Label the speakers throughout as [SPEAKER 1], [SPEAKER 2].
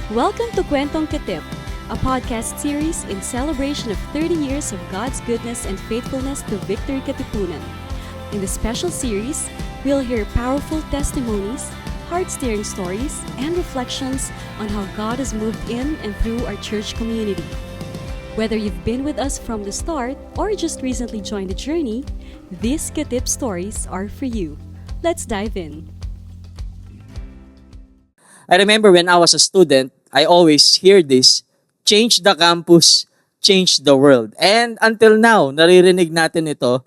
[SPEAKER 1] Welcome to Kwentong Katip, a podcast series in celebration of 30 years of God's goodness and faithfulness to Victory Katipunan. In this special series, we'll hear powerful testimonies, heart-stirring stories, and reflections on how God has moved in and through our church community. Whether you've been with us from the start or just recently joined the journey, these Katip stories are for you. Let's dive in.
[SPEAKER 2] I remember when I was a student, I always hear this, change the campus, change the world. And until now, naririnig natin ito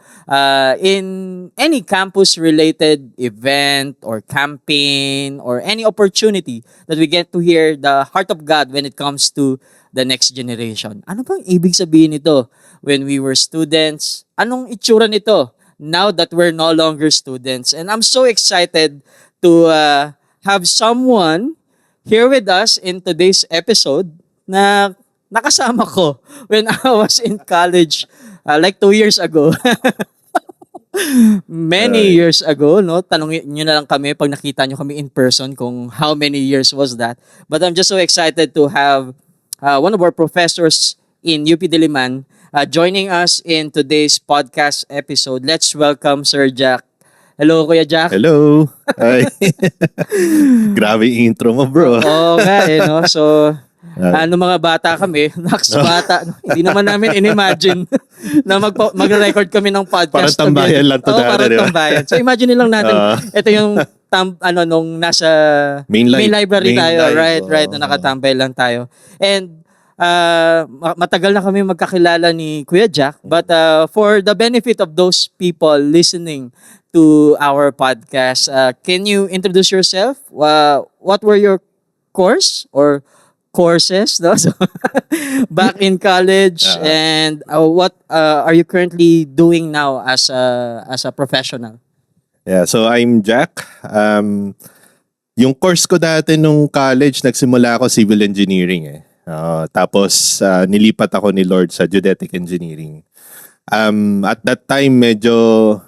[SPEAKER 2] in any campus-related event or campaign or any opportunity that we get to hear the heart of God when it comes to the next generation. Ano bang ibig sabihin nito when we were students? Anong itsura nito now that we're no longer students? And I'm so excited to have someone here with us in today's episode na nakasama ko when I was in college like 2 years ago. Many years ago, no? Tanungin nyo na lang kami pag nakita nyo kami in person kung how many years was that. But I'm just so excited to have one of our professors in UP Diliman joining us in today's podcast episode. Let's welcome Sir Jack. Hello, Kuya Jack.
[SPEAKER 3] Hello. Hi. Grabe intro mo, bro.
[SPEAKER 2] Oo nga no? So, mga bata kami, next bata, hindi naman namin in-imagine na mag-record kami ng podcast.
[SPEAKER 3] Parang tambayan lang to dati,
[SPEAKER 2] parang
[SPEAKER 3] diba?
[SPEAKER 2] tambayan. So, imagine lang natin, ito yung nung nasa main library tayo, right, na nakatambay lang tayo. And, matagal na kami magkakilala ni Kuya Jack, but for the benefit of those people listening to our podcast, can you introduce yourself? What were your courses, no? So, back in college, and what are you currently doing now as a professional?
[SPEAKER 3] Yeah, so I'm Jack. Yung course ko dati nung college, nagsimula ako civil engineering . Tapos nilipat ako ni Lord sa geodetic engineering. At that time, medyo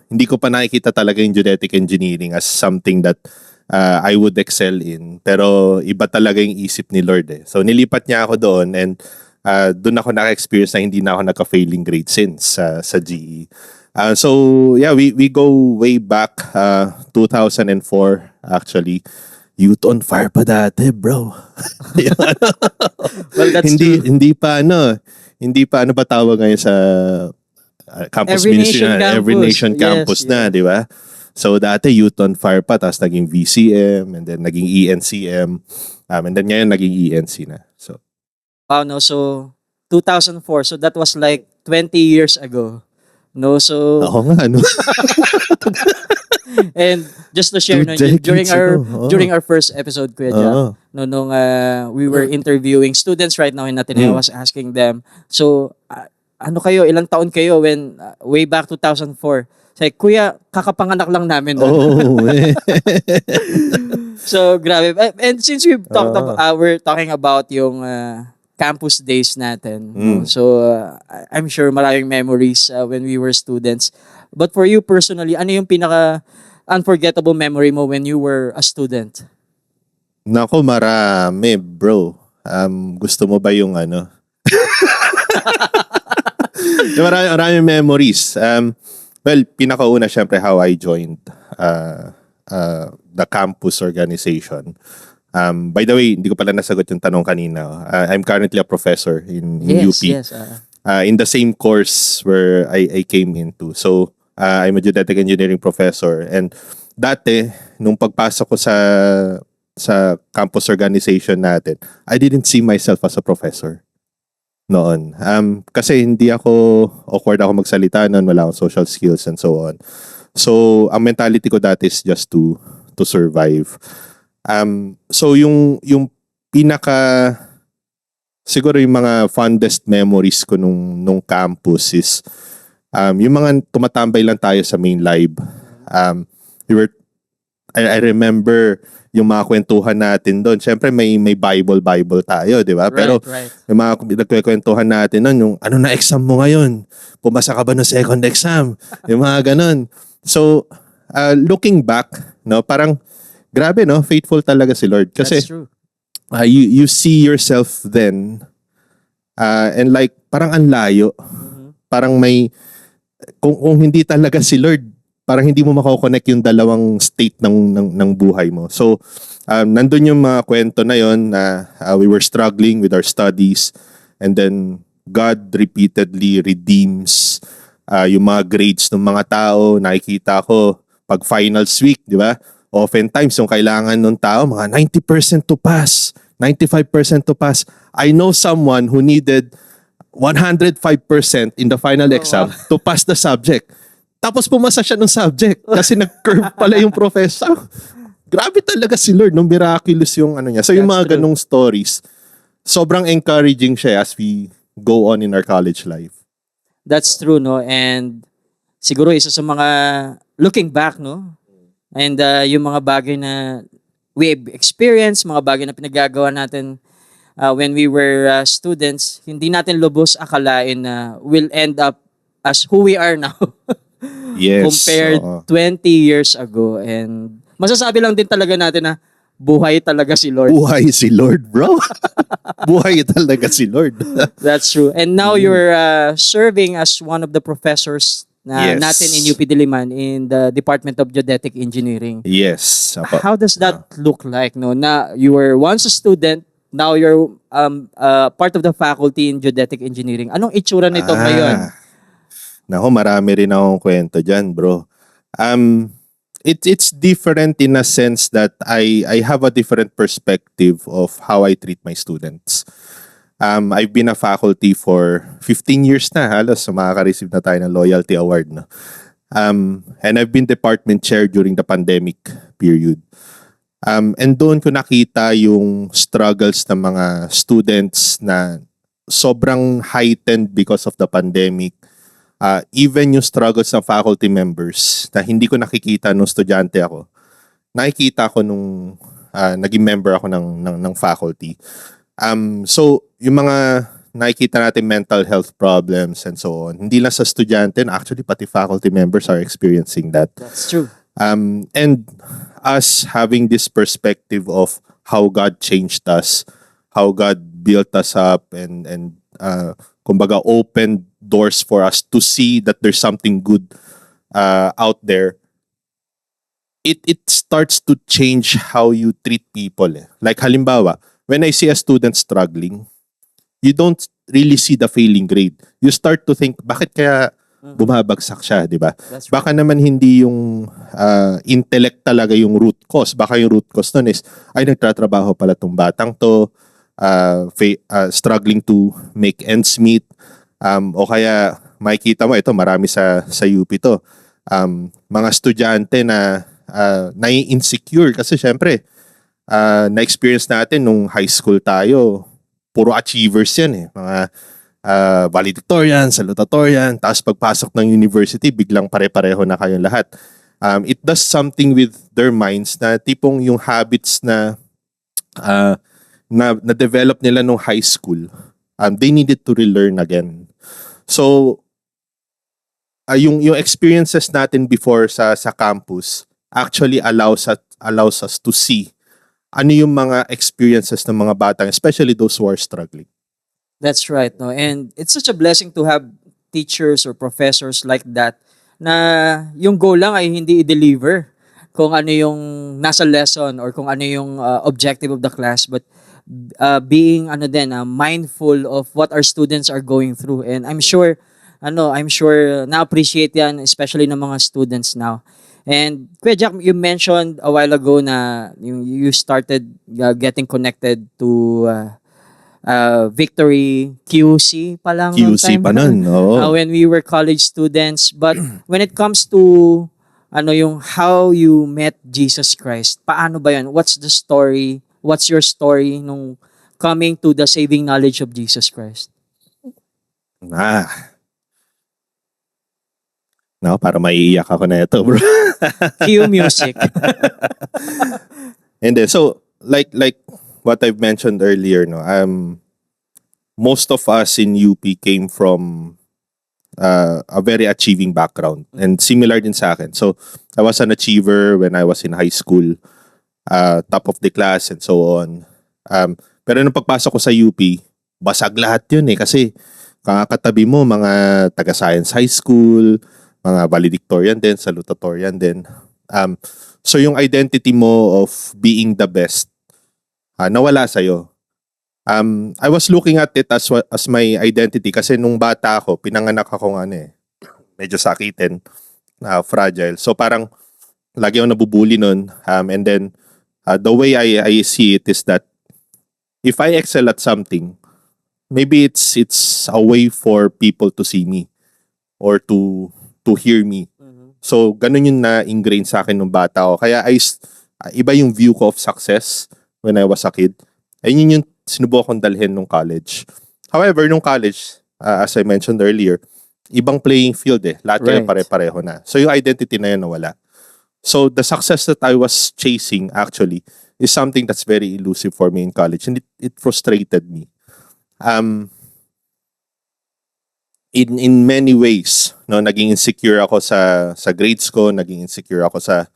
[SPEAKER 3] hindi ko pa nakikita talaga yung geodetic engineering as something that I would excel in. Pero iba talaga yung isip ni Lord . So nilipat niya ako doon, and doon ako naka-experience na hindi na ako naka-failing grade since sa GE. So yeah, we go way back 2004 actually. Youth on Fire pa dati, bro.
[SPEAKER 2] Well, that's true.
[SPEAKER 3] Hindi pa ba tawag ngayon sa campus
[SPEAKER 2] Every
[SPEAKER 3] ministry
[SPEAKER 2] Nation
[SPEAKER 3] na, Every
[SPEAKER 2] Campus.
[SPEAKER 3] Nation Campus
[SPEAKER 2] Yes,
[SPEAKER 3] na, di ba? So dati Youth on Fire pa, tapos naging VCM, and then naging ENCM, and then ngayon naging ENC na. So
[SPEAKER 2] So 2004, so that was like 20 years ago. No, so
[SPEAKER 3] ako nga, no?
[SPEAKER 2] and just to share, no,
[SPEAKER 3] Two
[SPEAKER 2] during
[SPEAKER 3] decades
[SPEAKER 2] our
[SPEAKER 3] ago.
[SPEAKER 2] during our first episode, Kuya Jack, nung we were interviewing students right now in Ateneo, I was asking them, so ano kayo, ilang taon kayo when way back 2004? Say, Kuya, kakapanganak lang namin doon. So grabe. And since we've talked about, we're talking about yung campus days natin. No? So I'm sure maraming memories when we were students. But for you personally, ano yung pinaka unforgettable memory mo when you were a student?
[SPEAKER 3] Nako, marami, bro. Gusto mo ba yung ano? Marami memories. Well, pinakauna syempre how I joined the campus organization. By the way, hindi ko pala nasagot yung tanong kanina. I'm currently a professor in UP.
[SPEAKER 2] Yes.
[SPEAKER 3] In the same course where I came into. So, I'm a geodetic engineering professor. And dati, nung pagpasok ko sa campus organization natin, I didn't see myself as a professor noon. Kasi hindi awkward ako magsalita noon, wala akong social skills and so on. So, ang mentality ko dati is just to survive. So, yung siguro yung mga fondest memories ko nung campus is yung mga tumatambay lang tayo sa main lib. I remember yung mga kwentuhan natin doon. Siyempre may Bible tayo, di ba? Pero yung mga nagkwentuhan natin doon, yung ano na exam mo ngayon? Pumasa ka ba ng second exam? Yung mga ganun. So, looking back, no, parang grabe, no? Faithful talaga si Lord. Kasi
[SPEAKER 2] That's true.
[SPEAKER 3] you see yourself then, and like parang ang layo. Parang may kung hindi talaga si Lord, parang hindi mo mako-connect yung dalawang state ng buhay mo. So nandun yung mga kwento na yon na we were struggling with our studies, and then God repeatedly redeems yung mga grades ng mga tao. Nakikita ko pag finals week, di ba? Oftentimes yung kailangan ng tao mga 90% to pass, 95% to pass. I know someone who needed 105% in the final exam to pass the subject. Tapos pumasa siya ng subject kasi nag-curve pala yung professor. Grabe talaga si Lord, no? Miraculous yung ano niya. So yung mga ganong stories, sobrang encouraging siya as we go on in our college life.
[SPEAKER 2] That's true, no? And siguro isa sa mga looking back, no? And yung mga bagay na we've experienced, mga bagay na pinagagawa natin when we were students, hindi natin lubos akalain na we'll end up as who we are now.
[SPEAKER 3] Yes.
[SPEAKER 2] Compared 20 years ago. And masasabi lang din talaga natin na buhay talaga si Lord.
[SPEAKER 3] Buhay si Lord, bro. Buhay talaga si Lord.
[SPEAKER 2] That's true. And now you're serving as one of the professors
[SPEAKER 3] Yes.
[SPEAKER 2] natin in UP Diliman in the Department of Geodetic Engineering.
[SPEAKER 3] Yes.
[SPEAKER 2] How does that look like? No, na you were once a student, now you're part of the faculty in Geodetic Engineering. Anong itsura nito ngayon?
[SPEAKER 3] Nako, marami rin akong kwento dyan, bro. It's different in a sense that I have a different perspective of how I treat my students. I've been a faculty for 15 years na, halos makaka-receive na tayo ng loyalty award. No? And I've been department chair during the pandemic period. And doon ko nakita yung struggles ng mga students na sobrang heightened because of the pandemic. Even yung struggles ng faculty members na hindi ko nakikita nung estudyante ako, nakikita ko nung naging member ako ng faculty. So, yung mga nakikita natin mental health problems and so on, hindi lang sa estudyante, actually pati faculty members are experiencing that.
[SPEAKER 2] That's true.
[SPEAKER 3] And us having this perspective of how God changed us, how God built us up and kumbaga opened doors for us to see that there's something good out there, it starts to change how you treat people. Like halimbawa, when I see a student struggling, you don't really see the failing grade. You start to think, bakit kaya bumabagsak siya, di ba?
[SPEAKER 2] That's right.
[SPEAKER 3] Baka naman hindi yung intellect talaga yung root cause. Baka yung root cause nun is, ay nagtatrabaho pala tong batang to, struggling to make ends meet. O kaya makikita mo, ito marami sa UP to. Mga estudyante na nai-insecure kasi syempre, na-experience natin nung high school tayo, puro achievers yan eh. Mga valedictorian, salutatorian, tapos pagpasok ng university, biglang pare-pareho na kayong lahat. It does something with their minds na tipong yung habits na na-develop nila nung high school, they needed to relearn again. So, yung experiences natin before sa campus actually allows us to see ano yung mga experiences ng mga batang, especially those who are struggling.
[SPEAKER 2] That's right, no? And it's such a blessing to have teachers or professors like that na yung goal lang ay hindi i-deliver kung ano yung nasa lesson or kung ano yung objective of the class, but being mindful of what our students are going through. And I'm sure na-appreciate yan, especially ng mga students now. And Kuya Jack, you mentioned a while ago na you started getting connected to Victory QC pa lang.
[SPEAKER 3] QC pa nun, oo.
[SPEAKER 2] When we were college students. But when it comes to yung how you met Jesus Christ, paano ba yun? What's the story? What's your story nung coming to the saving knowledge of Jesus Christ?
[SPEAKER 3] No, para maiiyak ako na ito, bro.
[SPEAKER 2] Cue music.
[SPEAKER 3] And then, so like what I've mentioned earlier, no, most of us in UP came from a very achieving background, and similar din sa akin. So I was an achiever when I was in high school, top of the class and so on. Pero nung pagpasok ko sa UP, basag lahat yun eh. Kasi kakatabi mo mga taga-science high school, mga valedictorian din, salutatorian din. So yung identity mo of being the best, nawala sa'yo. I was looking at it as my identity kasi nung bata ako, pinanganak ako medyo sakitin, fragile. So parang lagi ako nabubuli nun. And then the way I see it is that if I excel at something, maybe it's a way for people to see me or to hear me. So ganun yung na-ingrain sa akin nung bata ako. Kaya iba yung view ko of success when I was a kid. Ayun yung sinubukan kong dalhin nung college. However, nung college, as I mentioned earlier, ibang playing field eh. Lahat kayo
[SPEAKER 2] Right.
[SPEAKER 3] pare-pareho na. So yung identity na yun nawala. So the success that I was chasing actually is something that's very elusive for me in college, and it frustrated me. In many ways, no, naging insecure ako sa grades ko, naging insecure ako sa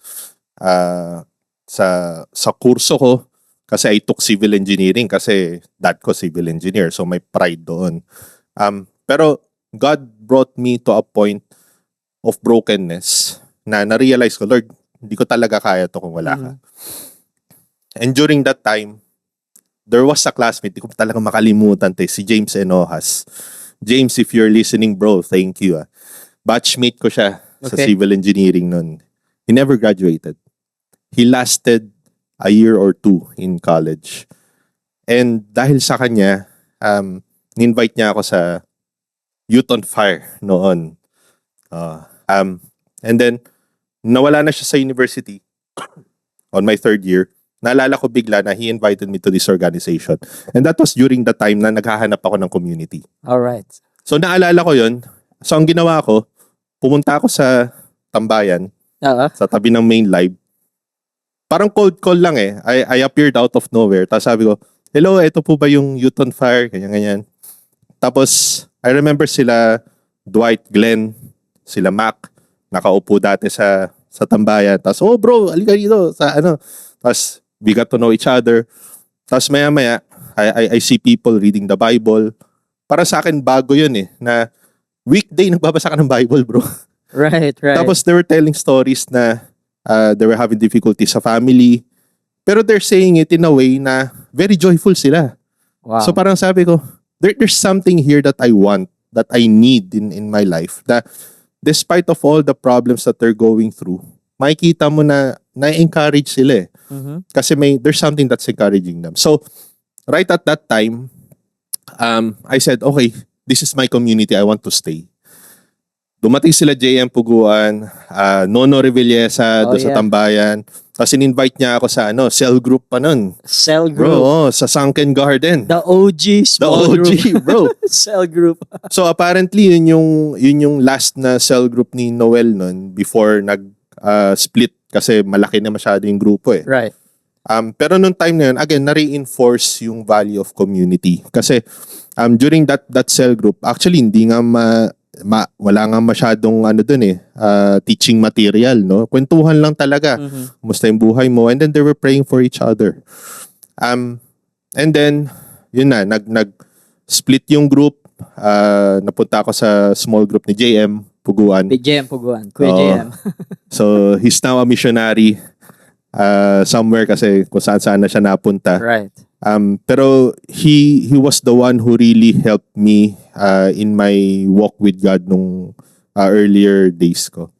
[SPEAKER 3] kurso ko kasi I took civil engineering kasi dad ko civil engineer, so may pride doon. Pero God brought me to a point of brokenness na na-realize ko, Lord, hindi ko talaga kaya to kung wala ka. And during that time, there was a classmate, di ko talaga makalimutan, si James Enojas. James, if you're listening, bro, thank you. Batchmate ko siya sa
[SPEAKER 2] Okay.
[SPEAKER 3] civil engineering nun. He never graduated. He lasted a year or two in college. And dahil sa kanya, ni-invite niya ako sa Youth on Fire noon. And then, nawala na siya sa university on my third year. Naalala ko bigla na he invited me to this organization. And that was during the time na naghahanap ako ng community.
[SPEAKER 2] Alright.
[SPEAKER 3] So naalala ko yun. So ang ginawa ko, pumunta ako sa Tambayan, sa tabi ng main live. Parang cold call lang eh. I appeared out of nowhere. Tapos sabi ko, hello, ito po ba yung Youth on Fire? Ganyan. Tapos, I remember sila Dwight, Glenn, sila Mac, nakaupo dati sa Tambayan. Tapos, oh bro, alika dito. Tapos, we got to know each other. Tapos maya-maya, I see people reading the Bible. Para sa akin, bago yun eh. Na weekday, nagbabasa ka ng Bible, bro.
[SPEAKER 2] Right.
[SPEAKER 3] Tapos they were telling stories na they were having difficulty sa family. Pero they're saying it in a way na very joyful sila.
[SPEAKER 2] Wow.
[SPEAKER 3] So parang sabi ko, there's something here that I want, that I need in my life. That despite of all the problems that they're going through, makikita mo na na-encourage sila eh. Kasi there's something that's encouraging them. So, right at that time, I said, okay, this is my community. I want to stay. Dumating sila JM Puguan, Nono Revillesa, doon sa
[SPEAKER 2] yeah.
[SPEAKER 3] Tambayan. Tapos in-invite niya ako sa cell group pa nun.
[SPEAKER 2] Cell
[SPEAKER 3] Bro,
[SPEAKER 2] group.
[SPEAKER 3] sa Sunken Garden.
[SPEAKER 2] The OG small
[SPEAKER 3] The OG,
[SPEAKER 2] group.
[SPEAKER 3] bro.
[SPEAKER 2] Cell group.
[SPEAKER 3] So apparently, yun yung last na cell group ni Noel nun before nag-split kasi malaki na masyado yung grupo eh.
[SPEAKER 2] Right.
[SPEAKER 3] Pero nung time na yun, again, na-reinforce yung value of community. Kasi during that cell group, actually hindi nga wala nga masyadong teaching material, no? Kwentuhan lang talaga. Kumusta yung buhay mo? And then they were praying for each other. And then, yun na, nag-split yung group. Napunta ako sa small group ni JM Puguan.
[SPEAKER 2] JM Puguan. Kuya
[SPEAKER 3] Oo.
[SPEAKER 2] JM.
[SPEAKER 3] So, he's now a missionary somewhere kasi kung saan na siya napunta.
[SPEAKER 2] Right.
[SPEAKER 3] Pero he was the one who really helped me in my walk with God nung earlier days ko.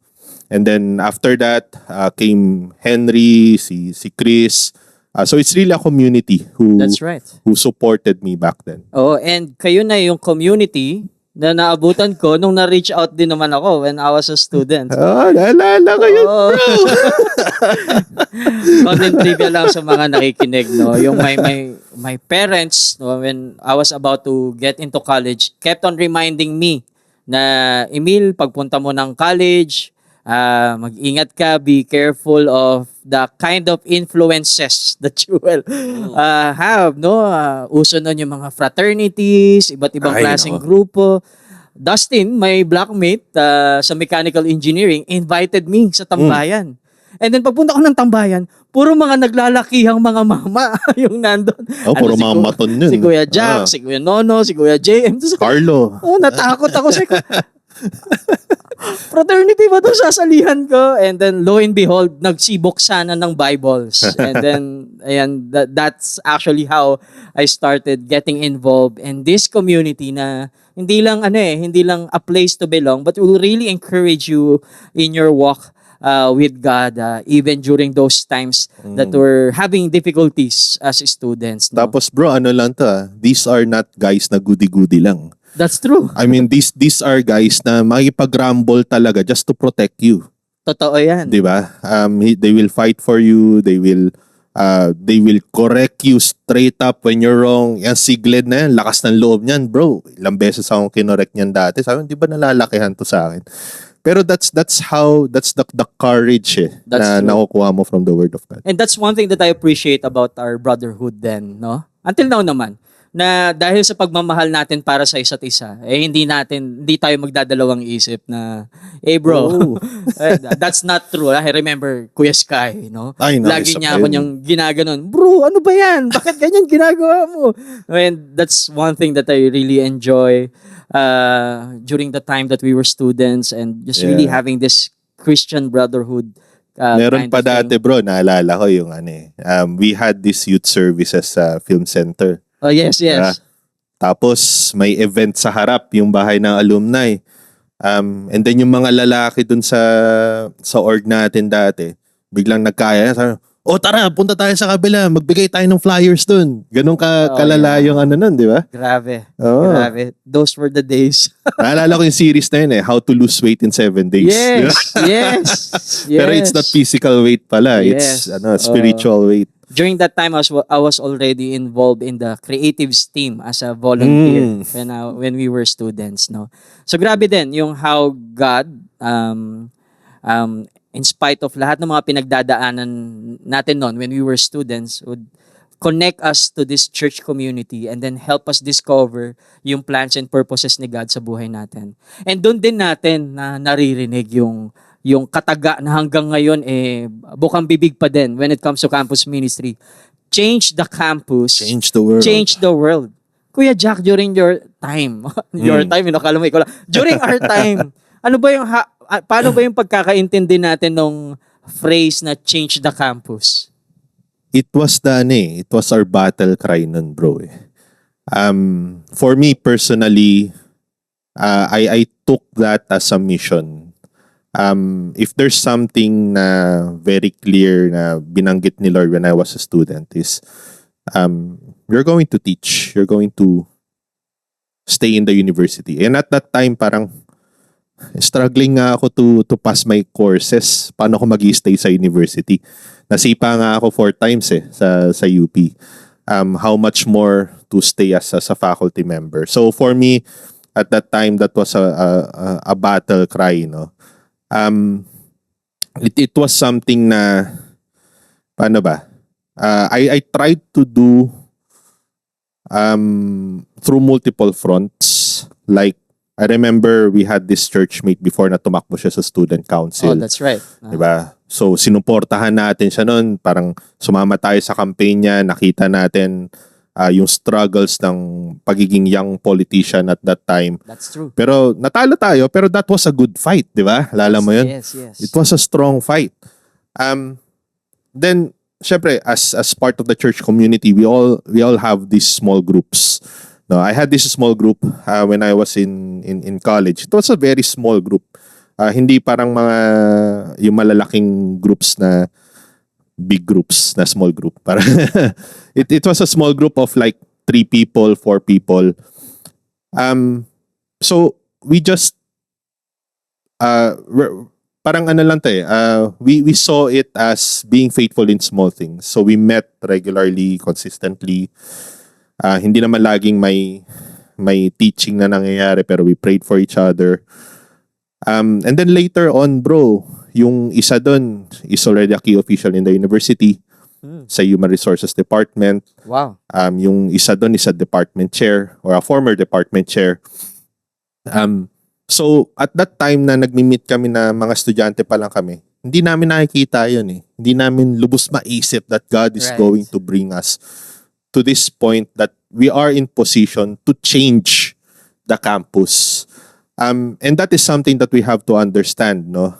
[SPEAKER 3] And then after that came Henry, si Chris. So it's really a community who
[SPEAKER 2] That's right.
[SPEAKER 3] who supported me back then.
[SPEAKER 2] Oh, and kayo na yung community na naabutan ko nung na-reach out din naman ako when I was a student.
[SPEAKER 3] Naalala ko yun,
[SPEAKER 2] Oo.
[SPEAKER 3] bro.
[SPEAKER 2] Content trivia lang sa mga nakikinig, no. Yung my parents, no, when I was about to get into college, kept on reminding me na Emil, pagpunta mo ng college, mag-ingat ka, be careful of the kind of influences that you will have, no? Uso nun yung mga fraternities, iba't ibang
[SPEAKER 3] Ay,
[SPEAKER 2] klaseng
[SPEAKER 3] no.
[SPEAKER 2] grupo. Dustin, my blackmate sa mechanical engineering, invited me sa Tambayan. And then pagpunta ko ng tambayan, puro mga naglalakihang mga mama yung nandun.
[SPEAKER 3] Oh, puro mga
[SPEAKER 2] Ku-
[SPEAKER 3] maton yun.
[SPEAKER 2] Si Kuya Jack, si Kuya Nono, si Kuya JM.
[SPEAKER 3] Carlo.
[SPEAKER 2] Natakot ako sa fraternity ba ito sasalihan ko? And then, lo and behold, nagsibok sana ng Bibles. And then, ayan, that's actually how I started getting involved in this community na hindi lang hindi lang a place to belong, but will really encourage you in your walk with God, even during those times that we're having difficulties as students. No?
[SPEAKER 3] Tapos bro, ano lang to these are not guys na goody-goody lang.
[SPEAKER 2] That's true.
[SPEAKER 3] I mean, these are guys na makikipag-rumble talaga just to protect you.
[SPEAKER 2] Totoo yan.
[SPEAKER 3] 'Di ba? They will fight for you, they will correct you straight up when you're wrong. Yan si Glenn na yan, lakas ng loob niyan, bro. Ilang beses akong kinorek niyan dati. Sabi, di ba nalalakihan to sa akin? Pero that's the courage
[SPEAKER 2] That's
[SPEAKER 3] na
[SPEAKER 2] true.
[SPEAKER 3] nakukuha mo from the Word of God.
[SPEAKER 2] And that's one thing that I appreciate about our brotherhood then, no? Until now naman, na dahil sa pagmamahal natin para sa isa't isa, hindi tayo magdadalawang isip na, bro,
[SPEAKER 3] Oh.
[SPEAKER 2] that's not true. I remember Kuya Sky, no?
[SPEAKER 3] Ay,
[SPEAKER 2] Lagi
[SPEAKER 3] isa
[SPEAKER 2] niya
[SPEAKER 3] pa
[SPEAKER 2] ako
[SPEAKER 3] yun.
[SPEAKER 2] niyang ginaganon, bro, ano ba yan? Bakit ganyan ginagawa mo? And that's one thing that I really enjoy during the time that we were students and just really
[SPEAKER 3] Yeah.
[SPEAKER 2] having this Christian brotherhood.
[SPEAKER 3] Meron
[SPEAKER 2] kind
[SPEAKER 3] pa
[SPEAKER 2] of thing.
[SPEAKER 3] dati bro, naalala ko yung we had this youth services sa film center.
[SPEAKER 2] Oh, yes, yes.
[SPEAKER 3] Tapos may event sa harap, yung bahay ng alumni. And then yung mga lalaki dun sa org natin dati, biglang nagkaya. Sabi, tara, punta tayo sa kabila, magbigay tayo ng flyers dun. Ganun kalala
[SPEAKER 2] yeah.
[SPEAKER 3] yung nun, di ba?
[SPEAKER 2] Grabe.
[SPEAKER 3] Oo.
[SPEAKER 2] Grabe. Those were the days.
[SPEAKER 3] Naalala ko yung series na yun How to Lose Weight in 7 Days. Di ba?
[SPEAKER 2] yes.
[SPEAKER 3] Pero it's not physical weight pala.
[SPEAKER 2] Yes.
[SPEAKER 3] It's spiritual weight.
[SPEAKER 2] During that time, I was already involved in the creatives team as a volunteer when we were students. No, so grabe din yung how God, in spite of lahat ng mga pinagdadaanan natin noon when we were students, would connect us to this church community and then help us discover yung plans and purposes ni God sa buhay natin. And doon din natin na naririnig yung kataga na hanggang ngayon bukang bibig pa din when it comes to campus ministry. Change the campus.
[SPEAKER 3] Change the world.
[SPEAKER 2] Change the world. Kuya Jack, during your time, akala mo ikaw lang. During our time, paano ba yung pagkakaintindi natin nung phrase na change the campus?
[SPEAKER 3] It was it was our battle cry nun, bro. For me personally, I took that as a mission. If there's something na very clear na binanggit ni Lord when I was a student is, you're going to teach, you're going to stay in the university. And at that time, parang struggling nga ako to pass my courses. Paano ako mag-stay sa university? Nasipa nga ako 4 times sa UP. How much more to stay as a faculty member. So for me, at that time, that was a battle cry, no? It was something na paano ba? I tried to do through multiple fronts. Like I remember we had this church mate before na tumakbo siya sa student council.
[SPEAKER 2] Oh, that's right.
[SPEAKER 3] Diba? So sinuportahan natin siya noon, parang sumama tayo sa campaign niya, nakita natin yung struggles ng pagiging young politician at that time.
[SPEAKER 2] That's true.
[SPEAKER 3] Pero natalo tayo, pero that was a good fight, di ba? Lala mo yun?
[SPEAKER 2] Yes.
[SPEAKER 3] It was a strong fight. Then, syempre, as part of the church community, we all have these small groups. No, I had this small group when I was in college. It was a very small group. Hindi parang yung malalaking groups na big groups na small group. Para it was a small group of like 3 people, 4 people. So we just parang ano lang we saw it as being faithful in small things. So we met regularly, consistently. Hindi naman laging may teaching na nangyayari, pero we prayed for each other. And then later on, bro, yung isa doon is already a key official in the university sa Human Resources Department.
[SPEAKER 2] Wow.
[SPEAKER 3] Yung isa doon is a department chair or a former department chair. So at that time na nagmi-meet kami na mga estudyante pa lang kami, hindi namin nakikita yun eh. Hindi namin lubos maisip that God is
[SPEAKER 2] Right.
[SPEAKER 3] going to bring us to this point that we are in position to change the campus. And that is something that we have to understand, no?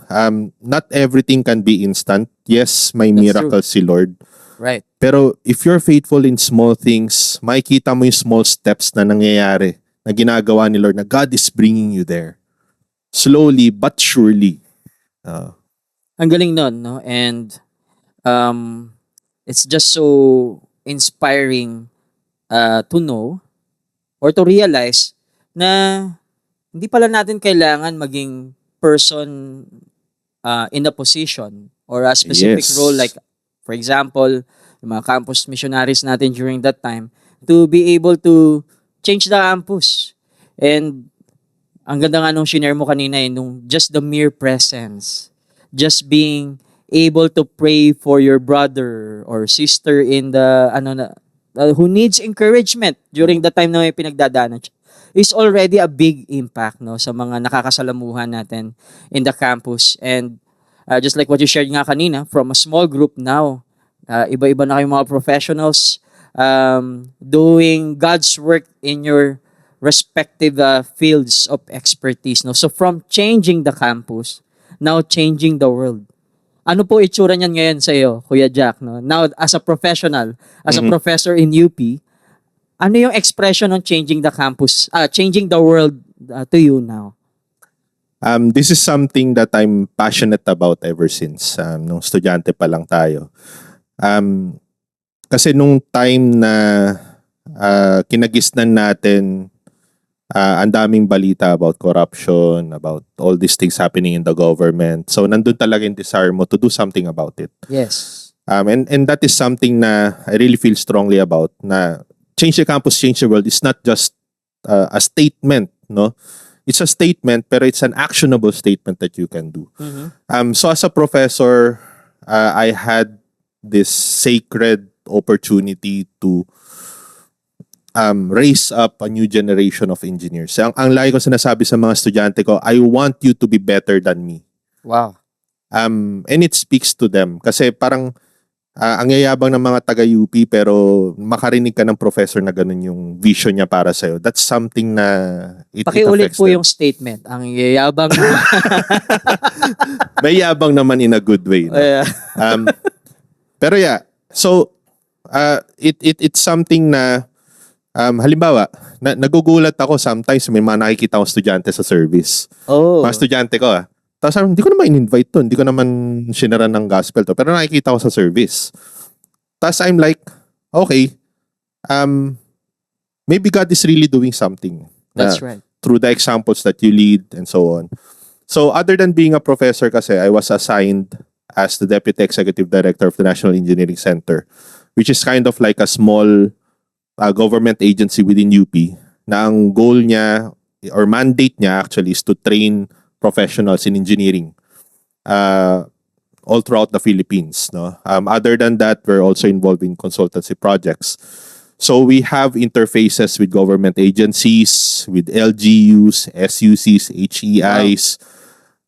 [SPEAKER 3] Not everything can be instant. Yes, may
[SPEAKER 2] That's
[SPEAKER 3] miracles si Lord.
[SPEAKER 2] Right.
[SPEAKER 3] Pero if you're faithful in small things, makikita mo yung small steps na nangyayari, na ginagawa ni Lord, na God is bringing you there. Slowly but surely.
[SPEAKER 2] Ang galing nun, no? And it's just so inspiring to know or to realize na hindi pala natin kailangan maging person in a position or a specific
[SPEAKER 3] Yes.
[SPEAKER 2] role, like for example, yung mga campus missionaries natin during that time, to be able to change the campus. And ang ganda nga nung shinare mo kanina nung just the mere presence, just being able to pray for your brother or sister in the who needs encouragement during the time na may pinagdadaanan siya, is already a big impact, no, sa mga nakakasalamuhan natin in the campus. And just like what you shared nga kanina, from a small group now, iba-iba na kayong mga professionals doing God's work in your respective fields of expertise, no. So from changing the campus, now changing the world. Ano po itsura niyan ngayon sa iyo, Kuya Jack, no? Now as a professional, as a professor in UP, ano yung expression ng changing the campus, changing the world to you now?
[SPEAKER 3] This is something that I'm passionate about ever since nung estudyante pa lang tayo. Kasi nung time na kinagisnan natin, ang daming balita about corruption, about all these things happening in the government. So nandun talaga yung desire mo to do something about it.
[SPEAKER 2] Yes.
[SPEAKER 3] And that is something na I really feel strongly about, na change the campus, change the world is not just a statement, no? It's a statement, pero it's an actionable statement that you can do. So as a professor, I had this sacred opportunity to raise up a new generation of engineers. Ang lagi ko sinasabi sa mga estudyante ko, I want you to be better than me.
[SPEAKER 2] Wow.
[SPEAKER 3] And it speaks to them. Kasi parang ang yayabang ng mga taga-UP pero makarinig ka ng professor na ganun yung vision niya para sa'yo. That's something na it
[SPEAKER 2] Pakiulit
[SPEAKER 3] affects
[SPEAKER 2] po
[SPEAKER 3] them.
[SPEAKER 2] yung statement. Ang yayabang.
[SPEAKER 3] May yabang naman in a good way. No? Pero yeah, so it's something na halimbawa, nagugulat ako sometimes may mga nakikita akong estudyante sa service.
[SPEAKER 2] Oh.
[SPEAKER 3] Mga estudyante ko Tapos hindi ko naman in-invite to, hindi ko naman sinaran ng gospel to, pero nakikita ko sa service. Tapos I'm like, okay, maybe God is really doing something.
[SPEAKER 2] That's right.
[SPEAKER 3] Through the examples that you lead and so on. So other than being a professor kasi, I was assigned as the Deputy Executive Director of the National Engineering Center, which is kind of like a small government agency within UP, na ang goal niya, or mandate niya actually, is to train professionals in engineering all throughout the Philippines. No? Other than that, we're also involved in consultancy projects. So we have interfaces with government agencies, with LGUs, SUCs, HEIs.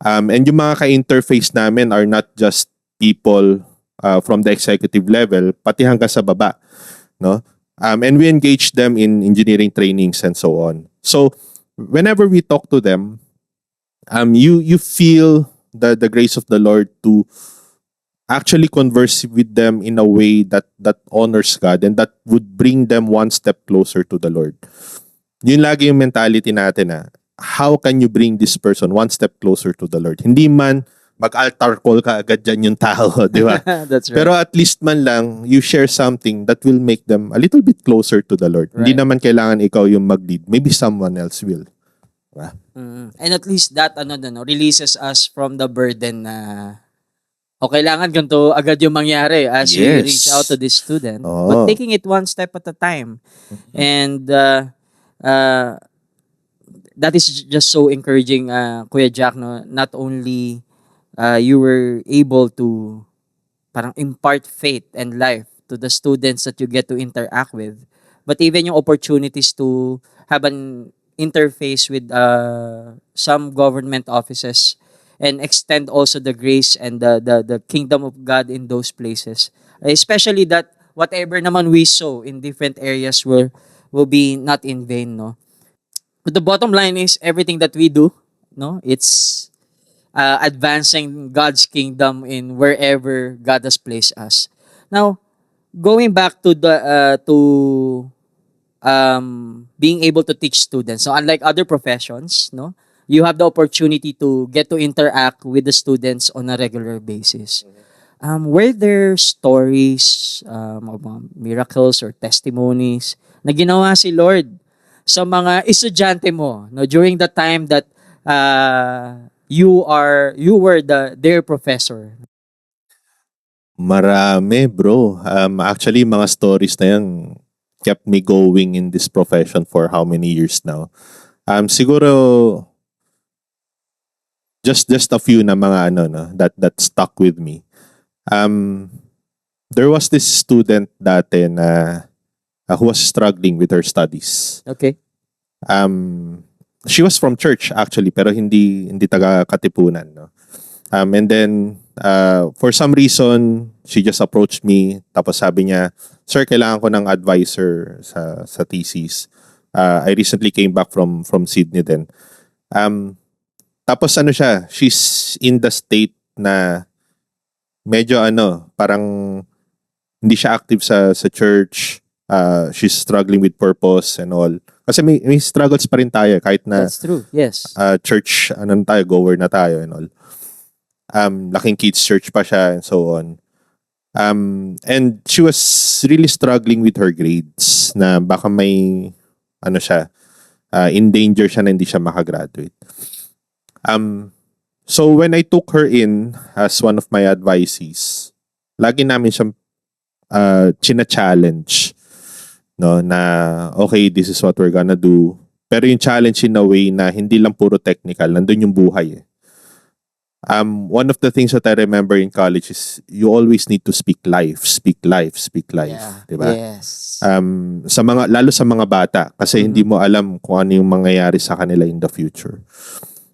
[SPEAKER 3] And yung mga ka-interface namin are not just people from the executive level, pati hanggang sa baba. No? And we engage them in engineering trainings and so on. So whenever we talk to them, you feel the grace of the Lord to actually converse with them in a way that honors God and that would bring them one step closer to the Lord. Yun lagi yung mentality natin how can you bring this person one step closer to the Lord? Hindi man mag-altar call ka agad dyan yung tao, di ba?
[SPEAKER 2] That's right.
[SPEAKER 3] Pero at least man lang, you share something that will make them a little bit closer to the Lord.
[SPEAKER 2] Right.
[SPEAKER 3] Hindi naman kailangan ikaw yung mag-lead. Maybe someone else will. Diba?
[SPEAKER 2] And at least that releases us from the burden na kailangan ganito agad yung mangyari as we
[SPEAKER 3] Yes.
[SPEAKER 2] reach out to this student.
[SPEAKER 3] Oo.
[SPEAKER 2] But taking it one step at a time. And that is just so encouraging, Kuya Jack, no? Not only you were able to parang impart faith and life to the students that you get to interact with, but even yung opportunities to have an interface with some government offices and extend also the grace and the kingdom of God in those places. Especially that whatever naman we sow in different areas will be not in vain, no? But the bottom line is everything that we do, no, it's advancing God's kingdom in wherever God has placed us. Now, going back to the to being able to teach students. So unlike other professions, no, you have the opportunity to get to interact with the students on a regular basis. Were there stories of miracles or testimonies na ginawa si Lord sa mga estudyante mo, no, during the time that you were their professor?
[SPEAKER 3] Marami, bro. Actually, mga stories na yan kept me going in this profession for how many years now. Siguro just a few na mga ano no that stuck with me. There was this student dati na who was struggling with her studies.
[SPEAKER 2] Okay.
[SPEAKER 3] She was from church actually pero hindi taga Katipunan, no. And then for some reason she just approached me tapos sabi niya, "Sir, kailangan ko ng advisor sa thesis. I recently came back from Sydney then." Tapos ano siya, she's in the state na medyo parang hindi siya active sa church. She's struggling with purpose and all. Kasi may struggles pa rin tayo kahit na
[SPEAKER 2] That's true. Yes.
[SPEAKER 3] church tayo, goer na tayo and all. Laking kids church pa siya and so on. And she was really struggling with her grades na baka may siya, in danger siya na hindi siya makagraduate. So when I took her in as one of my advisees, lagi namin siyang china-challenge, no, na okay, this is what we're gonna do. Pero yung challenge in a way na hindi lang puro technical, nandun yung buhay eh. One of the things that I remember in college is you always need to speak life.
[SPEAKER 2] Yeah.
[SPEAKER 3] Diba?
[SPEAKER 2] Yes.
[SPEAKER 3] Lalo sa mga bata kasi hindi mo alam kung ano yung mangyayari sa kanila in the future.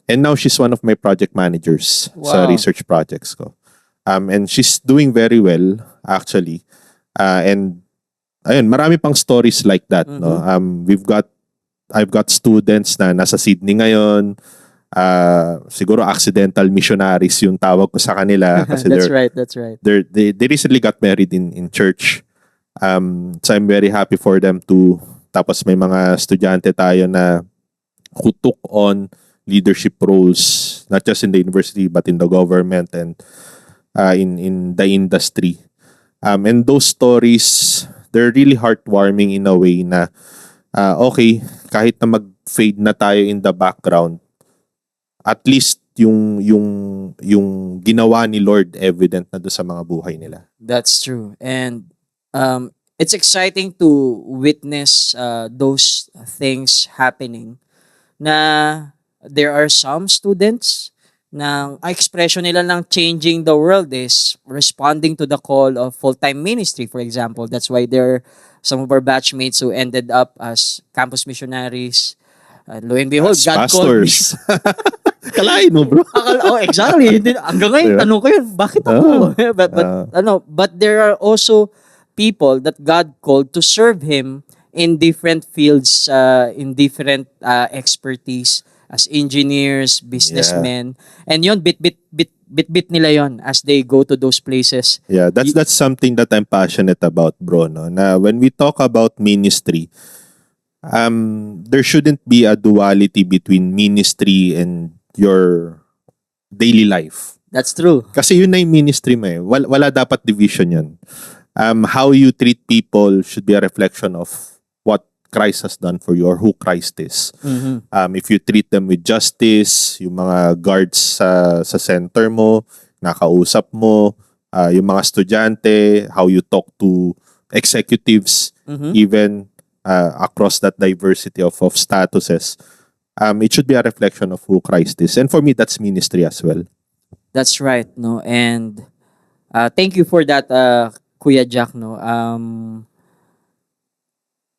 [SPEAKER 3] And now she's one of my project managers sa
[SPEAKER 2] Wow.
[SPEAKER 3] research projects ko. And she's doing very well actually. And ayun, marami pang stories like that, no. I've got students na nasa Sydney ngayon. Siguro accidental missionaries yung tawag ko sa kanila kasi
[SPEAKER 2] That's right.
[SPEAKER 3] they recently got married in church. So I'm very happy for them too. Tapos may mga estudyante tayo na who took on leadership roles not just in the university but in the government and in the industry. And those stories, they're really heartwarming in a way na okay, kahit na mag-fade na tayo in the background, at least yung ginawa ni Lord evident na doon sa mga buhay nila.
[SPEAKER 2] That's true. And it's exciting to witness those things happening na there are some students na ang expression nila ng changing the world is responding to the call of full-time ministry, for example. That's why there are some of our batchmates who ended up as campus missionaries. Lo and behold,
[SPEAKER 3] As
[SPEAKER 2] God called me.
[SPEAKER 3] pastors. Kalain mo, bro.
[SPEAKER 2] Exactly. Hanggang ngayon,
[SPEAKER 3] Diba?
[SPEAKER 2] tanong ko yun, bakit ako? But there are also people that God called to serve Him in different fields, in different expertise as engineers, businessmen. And yun, bit nila yon as they go to those places.
[SPEAKER 3] Yeah, that's something that I'm passionate about, bro, no. Na when we talk about ministry, there shouldn't be a duality between ministry and your daily life.
[SPEAKER 2] That's true.
[SPEAKER 3] Kasi yun na yung ministry mo eh. Wala dapat division yun. How you treat people should be a reflection of what Christ has done for you or who Christ is. If you treat them with justice, yung mga guards sa center mo, nakausap mo, yung mga estudyante, how you talk to executives, even across that diversity of statuses, it should be a reflection of who Christ is. And for me, that's ministry as well.
[SPEAKER 2] That's right, no. And thank you for that, Kuya Jack, no.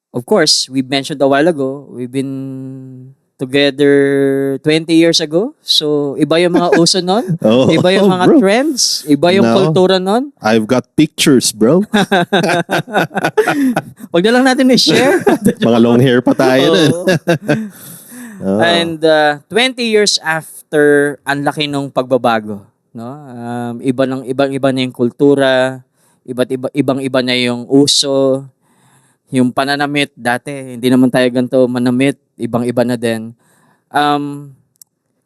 [SPEAKER 2] Of course, we mentioned a while ago, we've been together 20 years ago. So, iba yung mga uso nun.
[SPEAKER 3] Oh,
[SPEAKER 2] Iba yung mga
[SPEAKER 3] bro.
[SPEAKER 2] trends. Iba yung
[SPEAKER 3] No.
[SPEAKER 2] kultura nun.
[SPEAKER 3] I've got pictures, bro.
[SPEAKER 2] Huwag na lang natin i-share.
[SPEAKER 3] Mga long hair pa tayo dun.
[SPEAKER 2] Oo.
[SPEAKER 3] Oh.
[SPEAKER 2] And 20 years after, ang laki nung pagbabago, no? Ibang-iba na yung kultura, ibang-iba na yung uso, yung pananamit dati, hindi naman tayo ganito manamit, ibang-iba na din.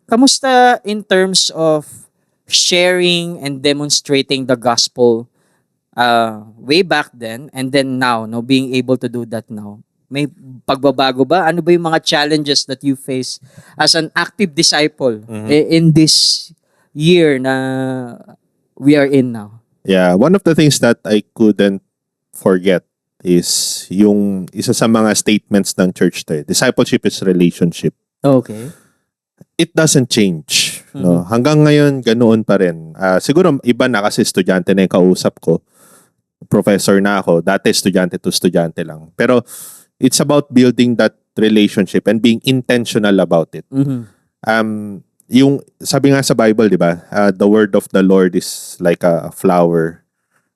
[SPEAKER 2] Kamusta in terms of sharing and demonstrating the gospel way back then and then now, no, being able to do that now? May pagbabago ba? Ano ba yung mga challenges that you face as an active disciple in this year na we are in now?
[SPEAKER 3] Yeah, one of the things that I couldn't forget is yung isa sa mga statements ng church tayo. Discipleship is relationship.
[SPEAKER 2] Okay.
[SPEAKER 3] It doesn't change. No? Hanggang ngayon, ganoon pa rin. Siguro iba na kasi estudyante na yung kausap ko. Professor na ako. Dati estudyante to estudyante lang. Pero it's about building that relationship and being intentional about it. Yung sabi nga sa Bible, di ba? The word of the Lord is like a flower.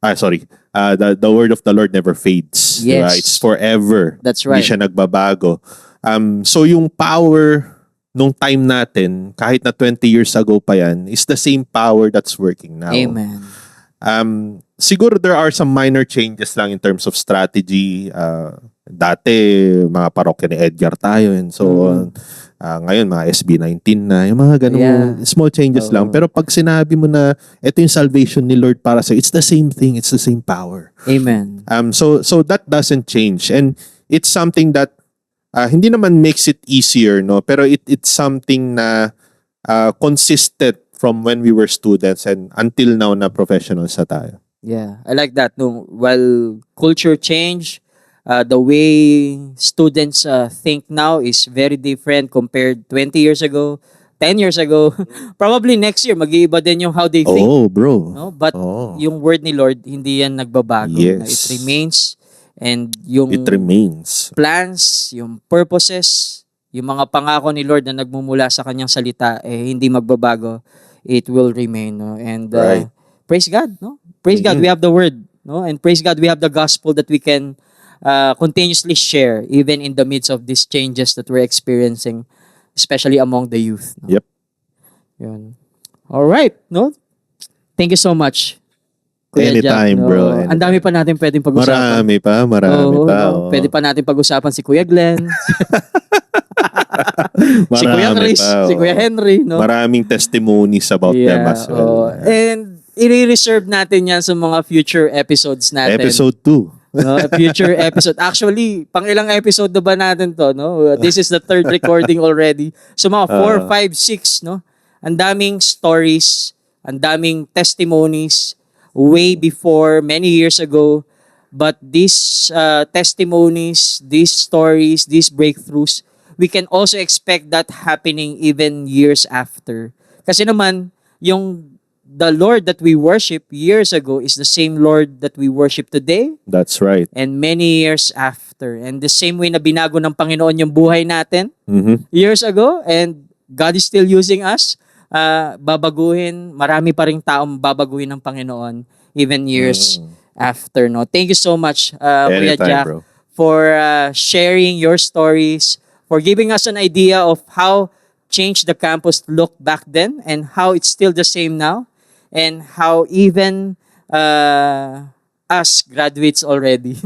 [SPEAKER 3] The word of the Lord never fades.
[SPEAKER 2] Yes.
[SPEAKER 3] Diba? It's forever.
[SPEAKER 2] That's right.
[SPEAKER 3] Hindi siya nagbabago. So yung power nung time natin, kahit na 20 years ago pa yan, is the same power that's working now.
[SPEAKER 2] Amen.
[SPEAKER 3] Siguro there are some minor changes lang in terms of strategy. Dati, mga parokya ni Edgar tayo and so on. Ngayon, mga SB19 na. Yung mga ganun, small changes lang. Pero pag sinabi mo na ito yung salvation ni Lord para sa it's the same thing. It's the same power.
[SPEAKER 2] Amen.
[SPEAKER 3] So that doesn't change. And it's something that hindi naman makes it easier, no? Pero it's something na consistent from when we were students and until now na professionals na tayo.
[SPEAKER 2] Yeah, I like that. No, while culture change, the way students think now is very different compared 20 years ago, 10 years ago. Probably next year, mag-iiba din yung how they think.
[SPEAKER 3] Oh, bro.
[SPEAKER 2] No? But
[SPEAKER 3] Oh.
[SPEAKER 2] yung word ni Lord, hindi yan nagbabago.
[SPEAKER 3] Yes.
[SPEAKER 2] It remains. And yung
[SPEAKER 3] It remains.
[SPEAKER 2] plans, yung purposes, yung mga pangako ni Lord na nagmumula sa kanyang salita, hindi magbabago. It will remain. No? And
[SPEAKER 3] Right.
[SPEAKER 2] praise God. No? Praise God, we have the word. No? And praise God, we have the gospel that we can continuously share even in the midst of these changes that we're experiencing, especially among the youth. No?
[SPEAKER 3] Yep.
[SPEAKER 2] Yun. All right, no? Thank you so much. Kuya
[SPEAKER 3] Anytime,
[SPEAKER 2] Jack, no?
[SPEAKER 3] bro.
[SPEAKER 2] Ang dami pa natin pwedeng pag-usapan.
[SPEAKER 3] Marami pa.
[SPEAKER 2] Oo,
[SPEAKER 3] Oh.
[SPEAKER 2] no? Pwede pa natin pag-usapan si Kuya Glenn, si Kuya
[SPEAKER 3] Marami
[SPEAKER 2] Chris,
[SPEAKER 3] pa,
[SPEAKER 2] si Kuya Henry, no?
[SPEAKER 3] Maraming testimonies about them as well.
[SPEAKER 2] And i-reserve natin yan sa mga future episodes natin.
[SPEAKER 3] Episode 2.
[SPEAKER 2] No, a future episode. Actually, pang ilang episode na ba natin to, no? This is the third recording already. So mga 4, 5, 6, no? Ang daming stories, ang daming testimonies way before, many years ago. But these testimonies, these stories, these breakthroughs, we can also expect that happening even years after. Kasi naman, the Lord that we worship years ago is the same Lord that we worship today
[SPEAKER 3] That's right.
[SPEAKER 2] and many years after. And the same way na binago ng Panginoon yung buhay natin years ago and God is still using us, marami pa ring taong babaguhin ng Panginoon even years after. No? Thank you so much, Kuya
[SPEAKER 3] Anytime,
[SPEAKER 2] Jack,
[SPEAKER 3] bro.
[SPEAKER 2] for sharing your stories, for giving us an idea of how Change the Campus looked back then and how it's still the same now, and how even us graduates already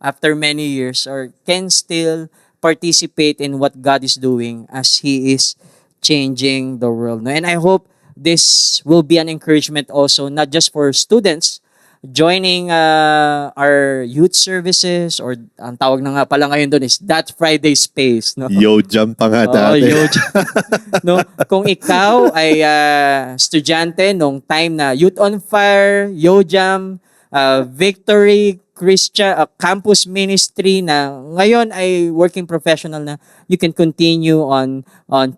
[SPEAKER 2] after many years can still participate in what God is doing as He is changing the world. No? And I hope this will be an encouragement also, not just for students joining our youth services, or ang tawag na nga pala ngayon doon is That Friday Space. No?
[SPEAKER 3] Yo, jump pa nga
[SPEAKER 2] Oo,
[SPEAKER 3] dati.
[SPEAKER 2] no, kung ikaw ay estudyante nung time na Youth on Fire, YoJam, Victory Christian Campus Ministry, na ngayon ay working professional na, you can continue on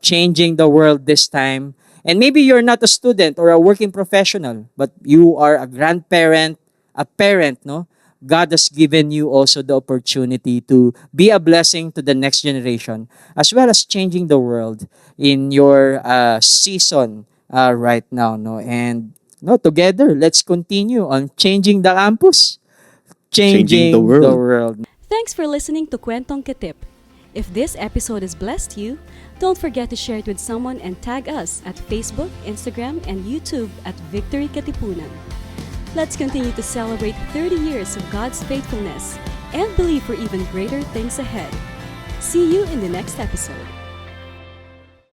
[SPEAKER 2] changing the world this time. And maybe you're not a student or a working professional, but you are a grandparent, a parent, no? God has given you also the opportunity to be a blessing to the next generation as well as changing the world in your season right now, no? And no, together, let's continue on changing the campus,
[SPEAKER 3] Changing the
[SPEAKER 2] changing the
[SPEAKER 3] world.
[SPEAKER 2] world.
[SPEAKER 1] Thanks for listening to Kwentong Ketip. If this episode has blessed you, don't forget to share it with someone and tag us at Facebook, Instagram, and YouTube at Victory Katipunan. Let's continue to celebrate 30 years of God's faithfulness and believe for even greater things ahead. See you in the next episode.